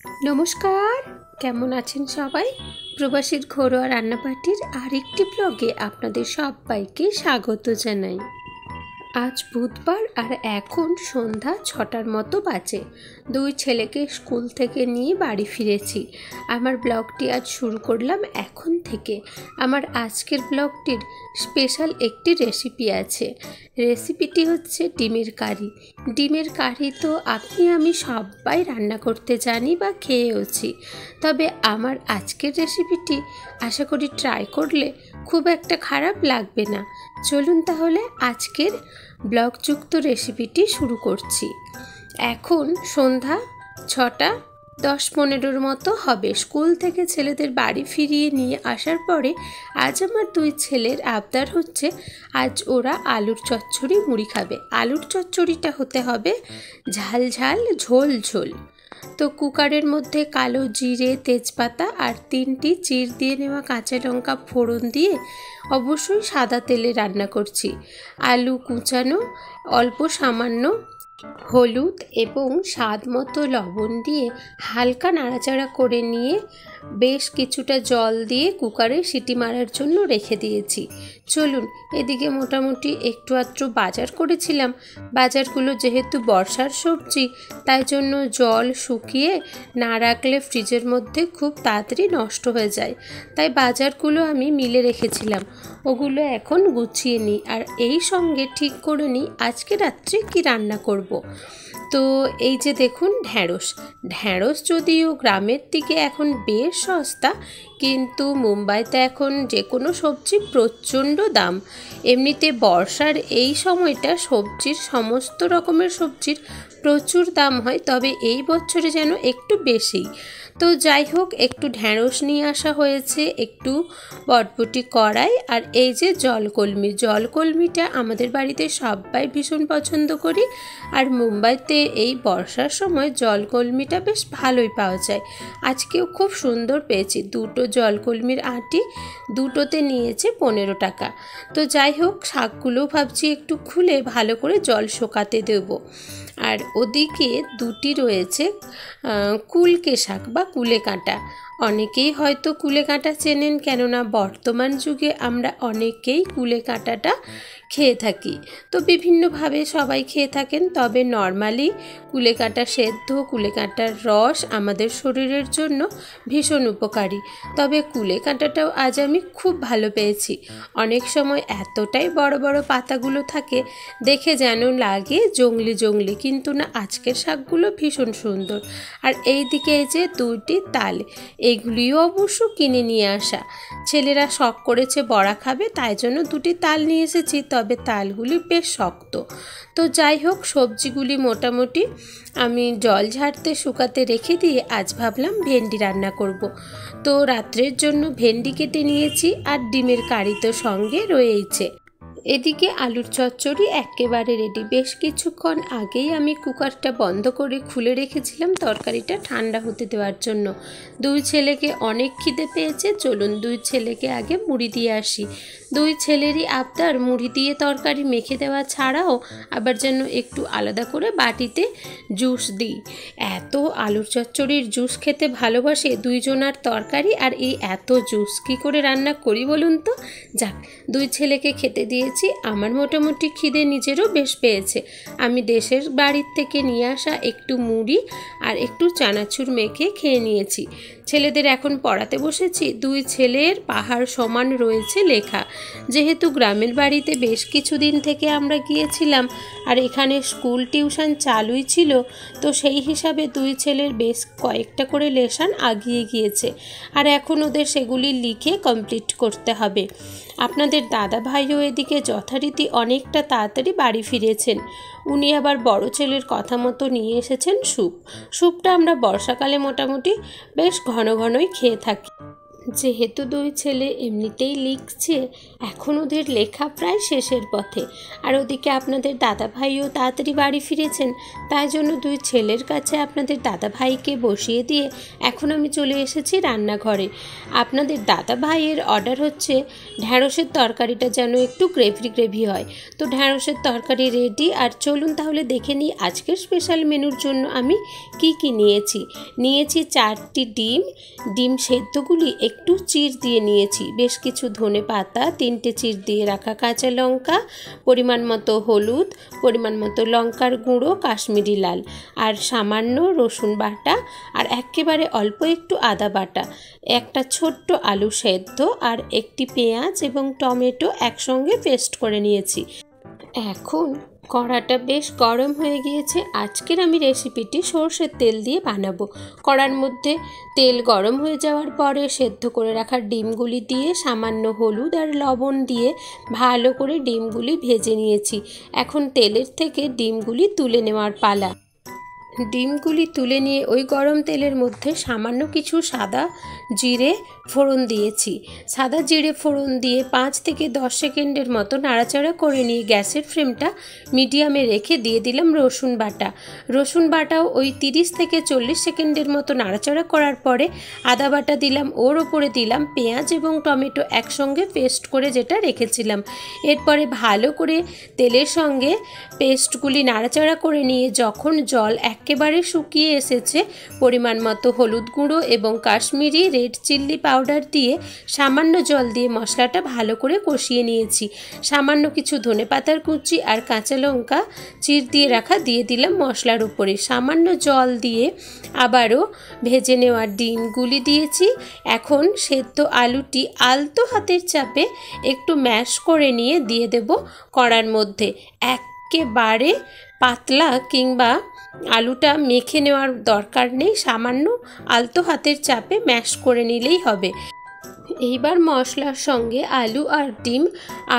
নমস্কার, কেমন আছেন সবাই? প্রবাসীর ঘরোয়া রান্নাবাটির আরেকটি ব্লগে আপনাদের সবাইকে স্বাগত জানাই। আজ বুধবার আর এখন সন্ধ্যা 6টার মতো বাজে। দুই ছেলেকে স্কুল থেকে নিয়ে বাড়ি ফিরেছি। আমার ব্লগটি আজ শুরু করলাম এখন থেকে। আমার আজকের ব্লগটির স্পেশাল একটি রেসিপি আছে। রেসিপিটি হচ্ছে ডিমের কারি। ডিমের কারি তো আমি সবাই রান্না করতে জানি বা খেয়েওছি, তবে আমার আজকের রেসিপিটি আশা করি ট্রাই করলে খুব একটা খারাপ লাগবে না। চলুন তাহলে আজকের ব্লগযুক্ত রেসিপিটি শুরু করছি। এখন সন্ধ্যা 6:10-15 মতো হবে। স্কুল থেকে ছেলেদের বাড়ি ফিরিয়ে নিয়ে আসার পরে আজ আমার দুই ছেলের আবদার হচ্ছে আজ ওরা আলুর চচ্চড়ি মুড়ি খাবে। আলুর চচ্চড়িটা হতে হবে ঝাল ঝাল ঝোল ঝোল। তো কুকারের মধ্যে কালো জিরে, তেজপাতা আর 3টি চির দিয়ে নেওয়া কাঁচা লঙ্কা ফোড়ন দিয়ে অবশ্যই সাদা তেলে রান্না করছি। আলু কুচানো, অল্প সামান্য হলুদ এবং স্বাদ মতো লবণ দিয়ে হালকা নাড়াচাড়া করে নিয়ে বেশ কিছুটা জল দিয়ে কুকারে সিটি মারার জন্য রেখে দিয়েছি। চলুন, এদিকে মোটামুটি একটু আধটু বাজার করেছিলাম। বাজারগুলো যেহেতু বর্ষার সবজি, তাই জন্য জল শুকিয়ে না রাখলে ফ্রিজের মধ্যে খুব তাড়াতাড়ি নষ্ট হয়ে যায়, তাই বাজারগুলো আমি মিলে রেখেছিলাম। ওগুলো এখন গুছিয়ে নিই আর এই সঙ্গে ঠিক করে নিই আজকে রাত্রে কি রান্না করব। তো এই যে দেখুন, ঢ্যাঁড়স যদিও গ্রামের দিকে এখন বেশ সস্তা, কিন্তু মুম্বাইতে এখন যে কোনো সবজি প্রচণ্ড দাম। এমনিতে বর্ষার এই সময়টা সবজির, সমস্ত রকমের সবজির প্রচুর দাম হয়, তবে এই বছরে যেন একটু বেশি। তো যাই হোক, একটু ঢ্যাঁড়স নিয়ে আসা হয়েছে, একটু বটবটি কড়াই, আর এই যে জলকলমিটা আমাদের বাড়িতে সবাই ভীষণ পছন্দ করি। আর মুম্বাইতে এই বর্ষার সময় জলকলমিটা বেশ ভালোই পাওয়া যায়। আজকেও খুব সুন্দর পেয়েছি। দুটো জলকলমির আঁটি, দুটোতে নিয়েছে 15 টাকা। তো যাই হোক, শাকগুলো ভাবছি একটু খুলে ভালো করে জল শোকাতে দেবো। আর ওদিকে দুটি রয়েছে কুলকে শাক বা কুলেকাঁটা। অনেকেই হয়তো কুলেকাঁটা চেনেন, কেননা বর্তমান যুগে আমরা অনেকেই কুলেকাঁটাটা খেয়ে থাকি। তো বিভিন্নভাবে সবাই খেয়ে থাকেন, তবে নর্মালি কুলেকাঁটা সেদ্ধ, কুলেকাঁটার রস আমাদের শরীরের জন্য ভীষণ উপকারী। তবে কুলেকাঁটাটাও আজ আমি খুব ভালো পেয়েছি। অনেক সময় এতটাই বড় বড় পাতাগুলো থাকে, দেখে যেন লাগে জংলি জংলি, কিন্তু না, আজকের শাকগুলো ভীষণ সুন্দর। আর এই দিকে এই যে 2টি তাল, এইগুলিও অবশ্য কিনে নিয়ে আসা। ছেলেরা শখ করেছে বড়া খাবে, তাই জন্য 2টি তাল নিয়ে এসেছি, তবে তালগুলি বেশ শক্ত। তো যাই হোক, সবজিগুলি মোটামুটি আমি জল ঝাড়তে শুকাতে রেখে দিয়ে আজ ভাবলাম ভেন্ডি রান্না করব। তো রাত্রের জন্য ভেন্ডি কেটে নিয়েছি, আর ডিমের কারি তো সঙ্গে রয়েইছে। এদিকে আলুর চচ্চড়ি একেবারে রেডি। বেশ কিছুক্ষণ আগেই আমি কুকারটা বন্ধ করে খুলে রেখেছিলাম তরকারিটা ঠান্ডা হতে দেওয়ার জন্য। দুই ছেলেকে অনেক খিদে পেয়েছে, চলুন দুই ছেলেকে আগে মুড়ি দিয়ে আসি। দুই ছেলেরই আবদার মুড়ি দিয়ে তরকারি মেখে দেওয়া ছাড়াও আবার যেন একটু আলাদা করে বাটিতে জুস দিই। এত আলুর চচ্চড়ির জুস খেতে ভালোবাসে দুইজনার তরকারি, আর এই এত জুস কী করে রান্না করি বলুন তো। যাক, দুই ছেলেকে খেতে দিয়ে আমার মোটামুটি খিদে নিজেরও বেশ পেয়েছে। আমি দেশের বাড়ির থেকে নিয়ে আসা একটু মুড়ি আর একটু চানাচুর মেখে খেয়ে নিয়েছি। ছেলেদের এখন পড়াতে বসেছি। দুই ছেলের পাহাড় সমান রয়েছে লেখা। যেহেতু গ্রামের বাড়িতে বেশ কিছুদিন থেকে আমরা গিয়েছিলাম, আর এখানে স্কুল টিউশন চালুই ছিল, তো সেই হিসাবে দুই ছেলের বেশ কয়েকটা করে লেসন আগিয়ে গিয়েছে, আর এখন ওদের সেগুলি লিখে কমপ্লিট করতে হবে। আপনাদের দাদা ভাইও এদিকে যথারীতি অনেকটা তাড়াতাড়ি বাড়ি ফিরেছেন। উনি আবার বড় ছেলের কথা মতো নিয়ে এসেছেন স্যুপটা আমরা বর্ষাকালে মোটামুটি বেশ ঘন ঘনই খেয়ে থাকি। যেহেতু দুই ছেলে এমনিতেই লিখছে, এখন ওদের লেখা প্রায় শেষের পথে, আর ওদিকে আপনাদের দাদা ভাইও তাড়াতাড়ি বাড়ি ফিরেছেন, তাই জন্য দুই ছেলের কাছে আপনাদের দাদা ভাইকে বসিয়ে দিয়ে এখন আমি চলে এসেছি রান্নাঘরে। আপনাদের দাদা ভাইয়ের অর্ডার হচ্ছে ঢ্যাঁড়সের তরকারিটা যেন একটু গ্রেভি গ্রেভি হয়। তো ঢ্যাঁড়সের তরকারি রেডি, আর চলুন তাহলে দেখে নিই আজকের স্পেশাল মেনুর জন্য আমি কি নিয়েছি। 4টি ডিম সেদ্ধগুলি একটু চির দিয়ে নিয়েছি, বেশ কিছু ধনেপাতা, 3টে চির দিয়ে রাখা কাঁচা লঙ্কা, পরিমাণ মতো হলুদ, পরিমাণ মতো লঙ্কার গুঁড়ো কাশ্মীরি লাল, আর সামান্য রসুন বাটা, আর একেবারে অল্প একটু আদা বাটা, একটা ছোট্ট আলু সেদ্ধ, আর একটি পেঁয়াজ এবং টমেটো একসঙ্গে পেস্ট করে নিয়েছি। এখন কড়াটা বেশ গরম হয়ে গিয়েছে। আজকের আমি রেসিপিটি সর্ষের তেল দিয়ে বানাবো। কড়ার মধ্যে তেল গরম হয়ে যাওয়ার পরে সেদ্ধ করে রাখা ডিমগুলি দিয়ে সামান্য হলুদ আর লবণ দিয়ে ভালো করে ডিমগুলি ভেজে নিয়েছি। এখন তেলের থেকে ডিমগুলি তুলে নেওয়ার পালা। ডিমগুলি তুলে নিয়ে ওই গরম তেলের মধ্যে সামান্য কিছু সাদা জিরে ফোড়ন দিয়েছি। সাদা জিরে ফোড়ন দিয়ে 5 থেকে 10 সেকেন্ডের মতো নাড়াচাড়া করে নিয়ে গ্যাসের ফ্লেমটা মিডিয়ামে রেখে দিয়ে দিলাম রসুন বাটা। রসুন বাটাও ওই 30 থেকে 40 সেকেন্ডের মতো নাড়াচাড়া করার পরে আদা বাটা দিলাম, ওর ওপরে দিলাম পেঁয়াজ এবং টমেটো একসঙ্গে পেস্ট করে যেটা রেখেছিলাম। এরপরে ভালো করে তেলের সঙ্গে পেস্টগুলি নাড়াচাড়া করে নিয়ে যখন জল একেবারে শুকিয়ে এসেছে, পরিমাণ মতো হলুদ গুঁড়ো এবং কাশ্মীরি রেড চিল্লি পাউডার দিয়ে সামান্য জল দিয়ে মশলাটা ভালো করে কষিয়ে নিয়েছি। সামান্য কিছু ধনেপাতার কুচি আর কাঁচা লঙ্কা চির দিয়ে রাখা দিয়ে দিলাম মশলার উপরে। সামান্য জল দিয়ে আবারও ভেজে নেওয়া ডিমগুলি দিয়েছি। এখন সেদ্ধ আলুটি আলতো হাতের চাপে একটু ম্যাশ করে নিয়ে দিয়ে দেব কড়ার মধ্যে। একেবারে পাতলা কিংবা আলুটা মেখে নেওয়ার দরকার নেই, সামান্য আলতো হাতের চাপে ম্যাশ করে নিলেই হবে। এইবার মশলার সঙ্গে আলু আর ডিম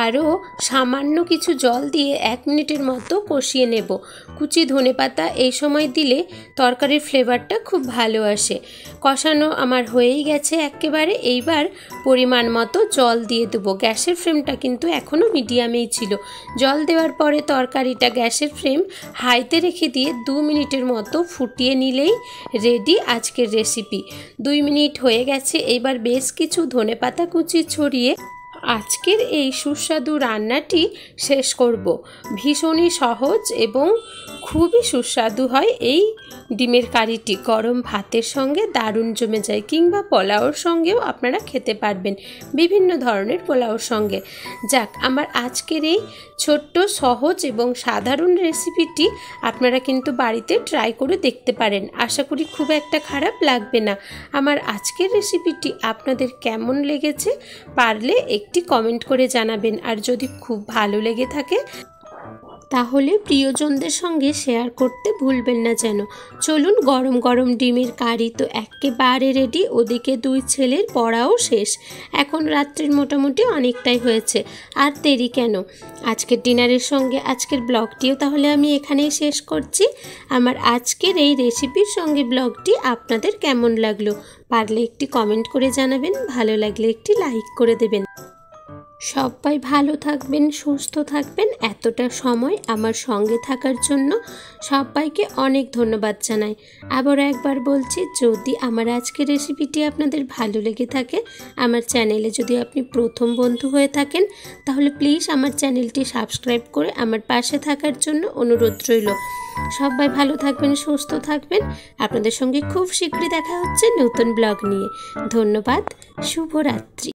আরও সামান্য কিছু জল দিয়ে 1 মিনিটের মতো কষিয়ে নেব। কুচি ধনেপাতা এই সময় দিলে তরকারির ফ্লেভারটা খুব ভালো আসে। কষানো আমার হয়েই গেছে একেবারে। এইবার পরিমাণ মতো জল দিয়ে দেবো। গ্যাসের ফ্লেমটা কিন্তু এখনও মিডিয়ামেই ছিল। জল দেওয়ার পরে তরকারিটা গ্যাসের ফ্লেম হাইতে রেখে দিয়ে 2 মিনিটের মতো ফুটিয়ে নিলেই রেডি আজকের রেসিপি। 2 মিনিট হয়ে গেছে। এইবার বেশ কিছু ধনেপাতা কুচি ছড়িয়ে আজকের এই সুস্বাদু রান্নাটি শেষ করব। ভীষণই সহজ এবং খুবই সুস্বাদু হয় এই ডিমের কারিটি। গরম ভাতের সঙ্গে দারুণ জমে যায়, কিংবা পোলাওর সঙ্গেও আপনারা খেতে পারবেন, বিভিন্ন ধরনের পোলাওর সঙ্গে। যাক, আমার আজকের এই ছোট্ট সহজ এবং সাধারণ রেসিপিটি আপনারা কিন্তু বাড়িতে ট্রাই করে দেখতে পারেন। আশা করি খুব একটা খারাপ লাগবে না। আমার আজকের রেসিপিটি আপনাদের কেমন লেগেছে পারলে একটি কমেন্ট করে জানাবেন, আর যদি খুব ভালো লেগে থাকে তাহলে প্রিয়জনদের সঙ্গে শেয়ার করতে ভুলবেন না যেন। চলুন, গরম গরম ডিমের কারি তো একেবারে রেডি। ওদিকে 2 ছেলের পড়াও শেষ। এখন রাত্রির মোটামুটি অনেকটাই হয়েছে, আর দেরি কেন। আজকের ডিনারের সঙ্গে আজকের ব্লগটিও তাহলে আমি এখানেই শেষ করছি। আমার আজকের এই রেসিপির সঙ্গে ব্লগটি আপনাদের কেমন লাগলো পারলে একটি কমেন্ট করে জানাবেন, ভালো লাগলে একটি লাইক করে দেবেন। সবাই ভালো থাকবেন, সুস্থ থাকবেন। এতটা সময় আমার সঙ্গে থাকার জন্য সবাইকে অনেক ধন্যবাদ জানাই। আবার একবার বলছি, যদি আমার আজকের রেসিপিটি আপনাদের ভালো লেগে থাকে, আমার চ্যানেলে যদি আপনি প্রথম বন্ধু হয়ে থাকেন, তাহলে প্লিজ আমার চ্যানেলটি সাবস্ক্রাইব করে আমার পাশে থাকার জন্য অনুরোধ রইল। সবাই ভালো থাকবেন, সুস্থ থাকবেন। আপনাদের সঙ্গে খুব শীঘ্রই দেখা হচ্ছে নতুন ব্লগ নিয়ে। ধন্যবাদ, শুভরাত্রি।